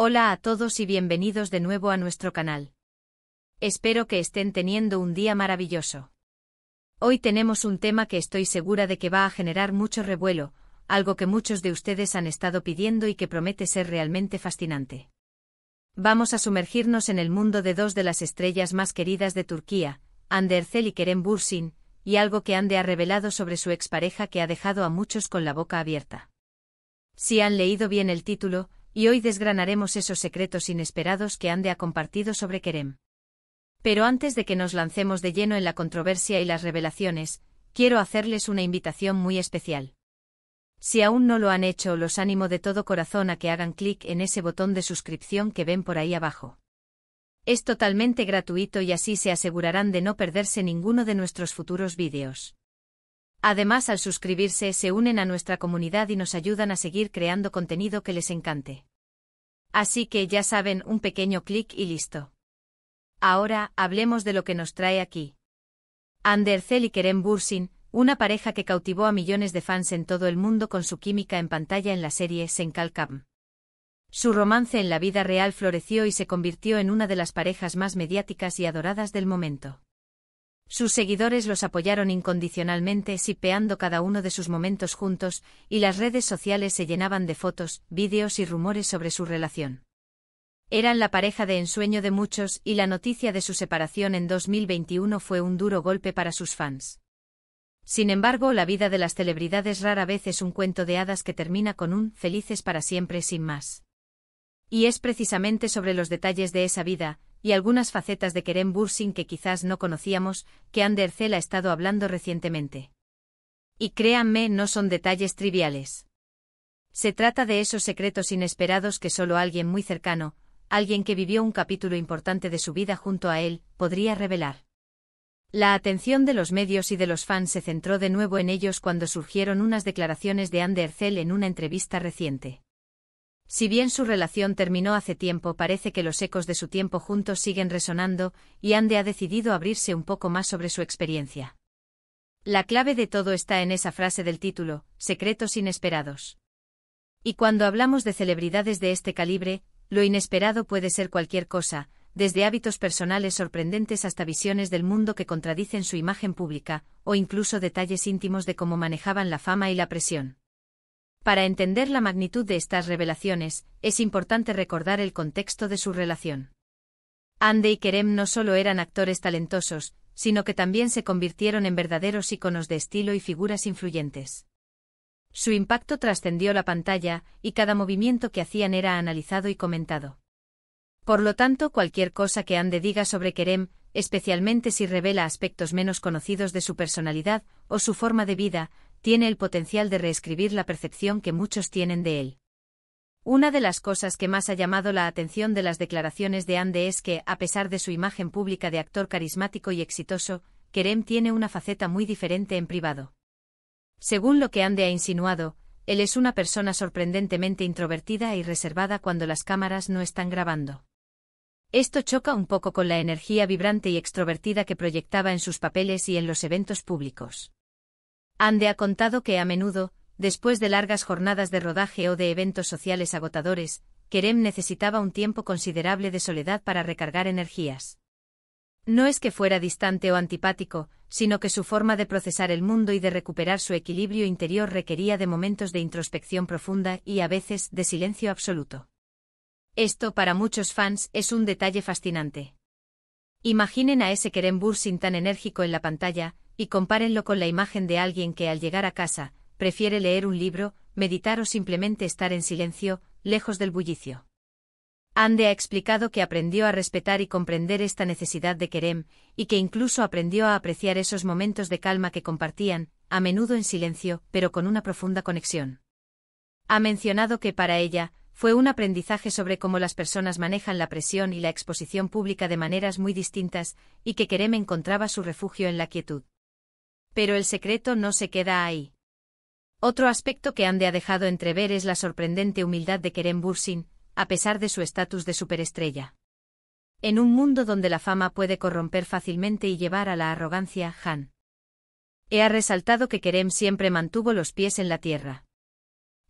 Hola a todos y bienvenidos de nuevo a nuestro canal. Espero que estén teniendo un día maravilloso. Hoy tenemos un tema que estoy segura de que va a generar mucho revuelo, algo que muchos de ustedes han estado pidiendo y que promete ser realmente fascinante. Vamos a sumergirnos en el mundo de dos de las estrellas más queridas de Turquía, Hande Erçel y Kerem Bürsin, y algo que Hande ha revelado sobre su expareja que ha dejado a muchos con la boca abierta. Si han leído bien el título, y hoy desgranaremos esos secretos inesperados que Hande ha compartido sobre Kerem. Pero antes de que nos lancemos de lleno en la controversia y las revelaciones, quiero hacerles una invitación muy especial. Si aún no lo han hecho, los animo de todo corazón a que hagan clic en ese botón de suscripción que ven por ahí abajo. Es totalmente gratuito y así se asegurarán de no perderse ninguno de nuestros futuros vídeos. Además, al suscribirse, se unen a nuestra comunidad y nos ayudan a seguir creando contenido que les encante. Así que ya saben, un pequeño clic y listo. Ahora, hablemos de lo que nos trae aquí. Hande Erçel y Kerem Bürsin, una pareja que cautivó a millones de fans en todo el mundo con su química en pantalla en la serie Sen Kalkam. Su romance en la vida real floreció y se convirtió en una de las parejas más mediáticas y adoradas del momento. Sus seguidores los apoyaron incondicionalmente, shippeando cada uno de sus momentos juntos, y las redes sociales se llenaban de fotos, vídeos y rumores sobre su relación. Eran la pareja de ensueño de muchos y la noticia de su separación en 2021 fue un duro golpe para sus fans. Sin embargo, la vida de las celebridades rara vez es un cuento de hadas que termina con un felices para siempre sin más. Y es precisamente sobre los detalles de esa vida, y algunas facetas de Kerem Bürsin que quizás no conocíamos, que Hande Erçel ha estado hablando recientemente. Y créanme, no son detalles triviales. Se trata de esos secretos inesperados que solo alguien muy cercano, alguien que vivió un capítulo importante de su vida junto a él, podría revelar. La atención de los medios y de los fans se centró de nuevo en ellos cuando surgieron unas declaraciones de Hande Erçel en una entrevista reciente. Si bien su relación terminó hace tiempo, parece que los ecos de su tiempo juntos siguen resonando, y Hande ha decidido abrirse un poco más sobre su experiencia. La clave de todo está en esa frase del título, secretos inesperados. Y cuando hablamos de celebridades de este calibre, lo inesperado puede ser cualquier cosa, desde hábitos personales sorprendentes hasta visiones del mundo que contradicen su imagen pública, o incluso detalles íntimos de cómo manejaban la fama y la presión. Para entender la magnitud de estas revelaciones, es importante recordar el contexto de su relación. Hande y Kerem no solo eran actores talentosos, sino que también se convirtieron en verdaderos íconos de estilo y figuras influyentes. Su impacto trascendió la pantalla, y cada movimiento que hacían era analizado y comentado. Por lo tanto, cualquier cosa que Hande diga sobre Kerem, especialmente si revela aspectos menos conocidos de su personalidad o su forma de vida, tiene el potencial de reescribir la percepción que muchos tienen de él. Una de las cosas que más ha llamado la atención de las declaraciones de Hande es que, a pesar de su imagen pública de actor carismático y exitoso, Kerem tiene una faceta muy diferente en privado. Según lo que Hande ha insinuado, él es una persona sorprendentemente introvertida y reservada cuando las cámaras no están grabando. Esto choca un poco con la energía vibrante y extrovertida que proyectaba en sus papeles y en los eventos públicos. Hande ha contado que a menudo, después de largas jornadas de rodaje o de eventos sociales agotadores, Kerem necesitaba un tiempo considerable de soledad para recargar energías. No es que fuera distante o antipático, sino que su forma de procesar el mundo y de recuperar su equilibrio interior requería de momentos de introspección profunda y a veces de silencio absoluto. Esto para muchos fans es un detalle fascinante. Imaginen a ese Kerem Bürsin tan enérgico en la pantalla, y compárenlo con la imagen de alguien que al llegar a casa, prefiere leer un libro, meditar o simplemente estar en silencio, lejos del bullicio. Hande ha explicado que aprendió a respetar y comprender esta necesidad de Kerem, y que incluso aprendió a apreciar esos momentos de calma que compartían, a menudo en silencio, pero con una profunda conexión. Ha mencionado que para ella, fue un aprendizaje sobre cómo las personas manejan la presión y la exposición pública de maneras muy distintas, y que Kerem encontraba su refugio en la quietud. Pero el secreto no se queda ahí. Otro aspecto que Hande ha dejado entrever es la sorprendente humildad de Kerem Bürsin, a pesar de su estatus de superestrella. En un mundo donde la fama puede corromper fácilmente y llevar a la arrogancia, Hande ha resaltado que Kerem siempre mantuvo los pies en la tierra.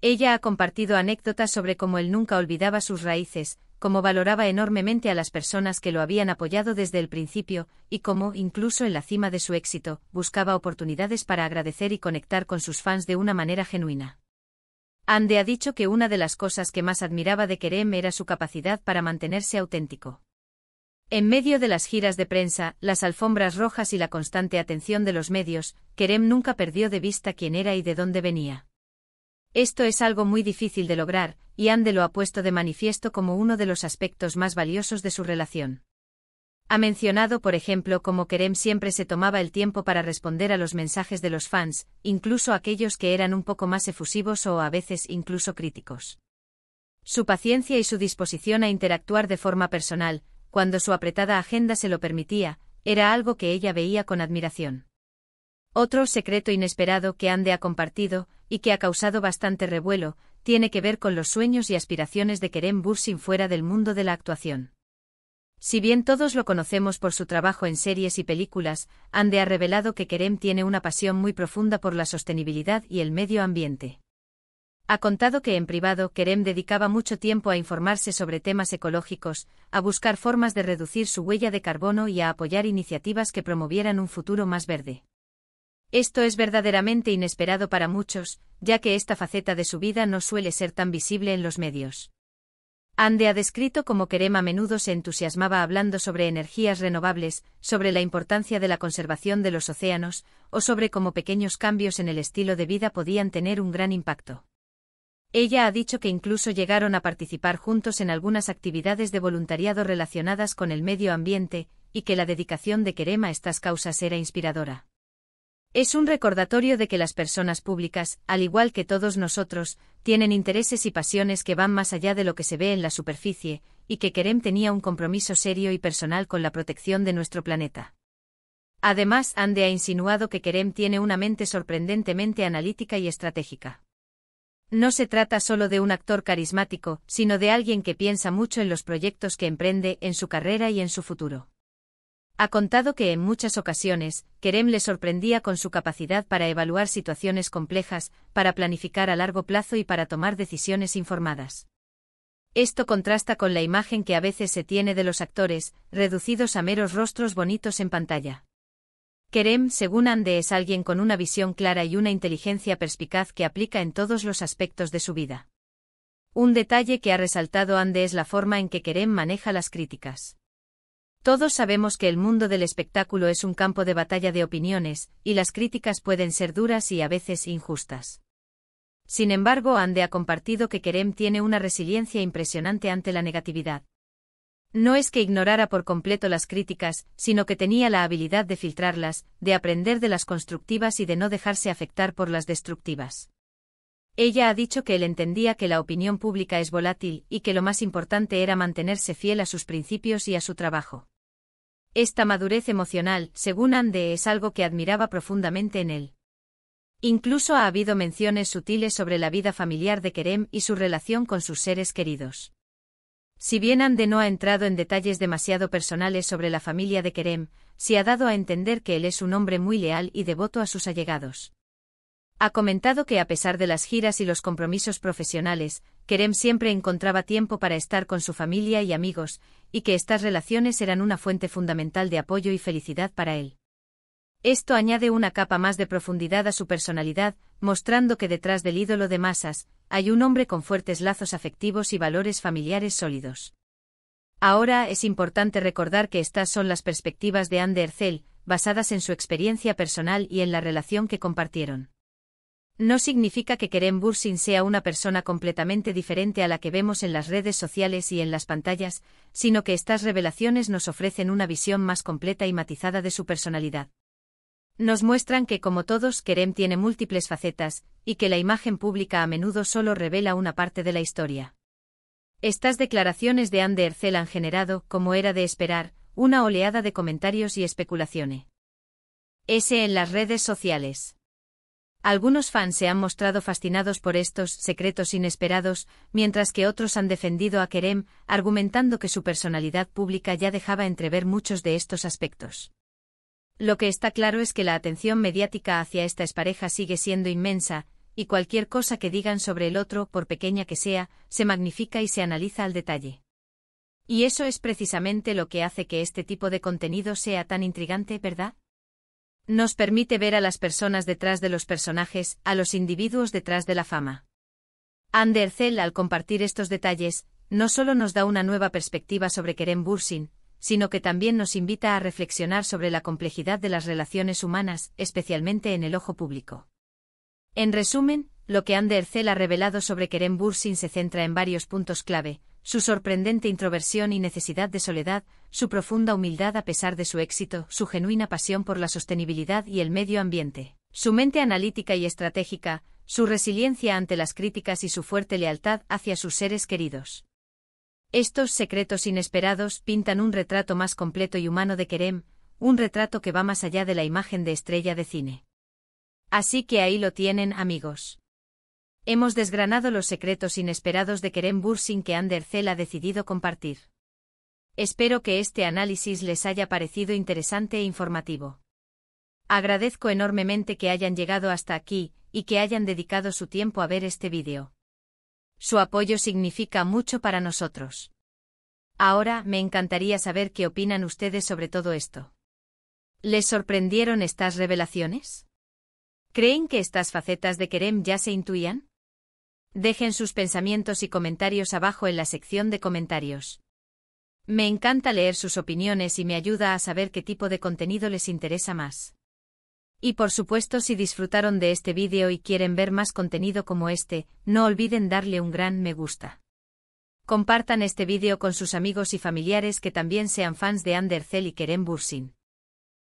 Ella ha compartido anécdotas sobre cómo él nunca olvidaba sus raíces, cómo valoraba enormemente a las personas que lo habían apoyado desde el principio, y cómo, incluso en la cima de su éxito, buscaba oportunidades para agradecer y conectar con sus fans de una manera genuina. Ande ha dicho que una de las cosas que más admiraba de Kerem era su capacidad para mantenerse auténtico. En medio de las giras de prensa, las alfombras rojas y la constante atención de los medios, Kerem nunca perdió de vista quién era y de dónde venía. Esto es algo muy difícil de lograr, y Ande lo ha puesto de manifiesto como uno de los aspectos más valiosos de su relación. Ha mencionado, por ejemplo, cómo Kerem siempre se tomaba el tiempo para responder a los mensajes de los fans, incluso aquellos que eran un poco más efusivos o a veces incluso críticos. Su paciencia y su disposición a interactuar de forma personal, cuando su apretada agenda se lo permitía, era algo que ella veía con admiración. Otro secreto inesperado que Ande ha compartido, y que ha causado bastante revuelo, tiene que ver con los sueños y aspiraciones de Kerem Bürsin fuera del mundo de la actuación. Si bien todos lo conocemos por su trabajo en series y películas, Ande ha revelado que Kerem tiene una pasión muy profunda por la sostenibilidad y el medio ambiente. Ha contado que en privado Kerem dedicaba mucho tiempo a informarse sobre temas ecológicos, a buscar formas de reducir su huella de carbono y a apoyar iniciativas que promovieran un futuro más verde. Esto es verdaderamente inesperado para muchos, ya que esta faceta de su vida no suele ser tan visible en los medios. Ande ha descrito cómo Kerem a menudo se entusiasmaba hablando sobre energías renovables, sobre la importancia de la conservación de los océanos, o sobre cómo pequeños cambios en el estilo de vida podían tener un gran impacto. Ella ha dicho que incluso llegaron a participar juntos en algunas actividades de voluntariado relacionadas con el medio ambiente, y que la dedicación de Kerem a estas causas era inspiradora. Es un recordatorio de que las personas públicas, al igual que todos nosotros, tienen intereses y pasiones que van más allá de lo que se ve en la superficie, y que Kerem tenía un compromiso serio y personal con la protección de nuestro planeta. Además, Ande ha insinuado que Kerem tiene una mente sorprendentemente analítica y estratégica. No se trata solo de un actor carismático, sino de alguien que piensa mucho en los proyectos que emprende, en su carrera y en su futuro. Ha contado que en muchas ocasiones, Kerem le sorprendía con su capacidad para evaluar situaciones complejas, para planificar a largo plazo y para tomar decisiones informadas. Esto contrasta con la imagen que a veces se tiene de los actores, reducidos a meros rostros bonitos en pantalla. Kerem, según Ande, es alguien con una visión clara y una inteligencia perspicaz que aplica en todos los aspectos de su vida. Un detalle que ha resaltado Ande es la forma en que Kerem maneja las críticas. Todos sabemos que el mundo del espectáculo es un campo de batalla de opiniones, y las críticas pueden ser duras y a veces injustas. Sin embargo, Ande ha compartido que Kerem tiene una resiliencia impresionante ante la negatividad. No es que ignorara por completo las críticas, sino que tenía la habilidad de filtrarlas, de aprender de las constructivas y de no dejarse afectar por las destructivas. Ella ha dicho que él entendía que la opinión pública es volátil y que lo más importante era mantenerse fiel a sus principios y a su trabajo. Esta madurez emocional, según Ande, es algo que admiraba profundamente en él. Incluso ha habido menciones sutiles sobre la vida familiar de Kerem y su relación con sus seres queridos. Si bien Ande no ha entrado en detalles demasiado personales sobre la familia de Kerem, sí ha dado a entender que él es un hombre muy leal y devoto a sus allegados. Ha comentado que a pesar de las giras y los compromisos profesionales, Kerem siempre encontraba tiempo para estar con su familia y amigos, y que estas relaciones eran una fuente fundamental de apoyo y felicidad para él. Esto añade una capa más de profundidad a su personalidad, mostrando que detrás del ídolo de masas, hay un hombre con fuertes lazos afectivos y valores familiares sólidos. Ahora es importante recordar que estas son las perspectivas de Ande Erçel, basadas en su experiencia personal y en la relación que compartieron. No significa que Kerem Bürsin sea una persona completamente diferente a la que vemos en las redes sociales y en las pantallas, sino que estas revelaciones nos ofrecen una visión más completa y matizada de su personalidad. Nos muestran que, como todos, Kerem tiene múltiples facetas, y que la imagen pública a menudo solo revela una parte de la historia. Estas declaraciones de Ande Erçel han generado, como era de esperar, una oleada de comentarios y especulaciones. En las redes sociales. Algunos fans se han mostrado fascinados por estos secretos inesperados, mientras que otros han defendido a Kerem, argumentando que su personalidad pública ya dejaba entrever muchos de estos aspectos. Lo que está claro es que la atención mediática hacia esta expareja sigue siendo inmensa, y cualquier cosa que digan sobre el otro, por pequeña que sea, se magnifica y se analiza al detalle. Y eso es precisamente lo que hace que este tipo de contenido sea tan intrigante, ¿verdad? Nos permite ver a las personas detrás de los personajes, a los individuos detrás de la fama. Andercel, al compartir estos detalles, no solo nos da una nueva perspectiva sobre Kerem Bürsin, sino que también nos invita a reflexionar sobre la complejidad de las relaciones humanas, especialmente en el ojo público. En resumen, lo que Andercel ha revelado sobre Kerem Bürsin se centra en varios puntos clave: su sorprendente introversión y necesidad de soledad, su profunda humildad a pesar de su éxito, su genuina pasión por la sostenibilidad y el medio ambiente, su mente analítica y estratégica, su resiliencia ante las críticas y su fuerte lealtad hacia sus seres queridos. Estos secretos inesperados pintan un retrato más completo y humano de Kerem, un retrato que va más allá de la imagen de estrella de cine. Así que ahí lo tienen, amigos. Hemos desgranado los secretos inesperados de Kerem Bürsin que Andercel ha decidido compartir. Espero que este análisis les haya parecido interesante e informativo. Agradezco enormemente que hayan llegado hasta aquí, y que hayan dedicado su tiempo a ver este vídeo. Su apoyo significa mucho para nosotros. Ahora, me encantaría saber qué opinan ustedes sobre todo esto. ¿Les sorprendieron estas revelaciones? ¿Creen que estas facetas de Kerem ya se intuían? Dejen sus pensamientos y comentarios abajo en la sección de comentarios. Me encanta leer sus opiniones y me ayuda a saber qué tipo de contenido les interesa más. Y por supuesto, si disfrutaron de este vídeo y quieren ver más contenido como este, no olviden darle un gran me gusta. Compartan este vídeo con sus amigos y familiares que también sean fans de Andercel y Kerem Bürsin.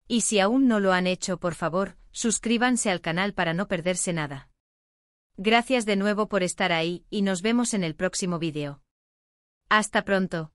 Y si aún no lo han hecho, por favor, suscríbanse al canal para no perderse nada. Gracias de nuevo por estar ahí, y nos vemos en el próximo vídeo. Hasta pronto.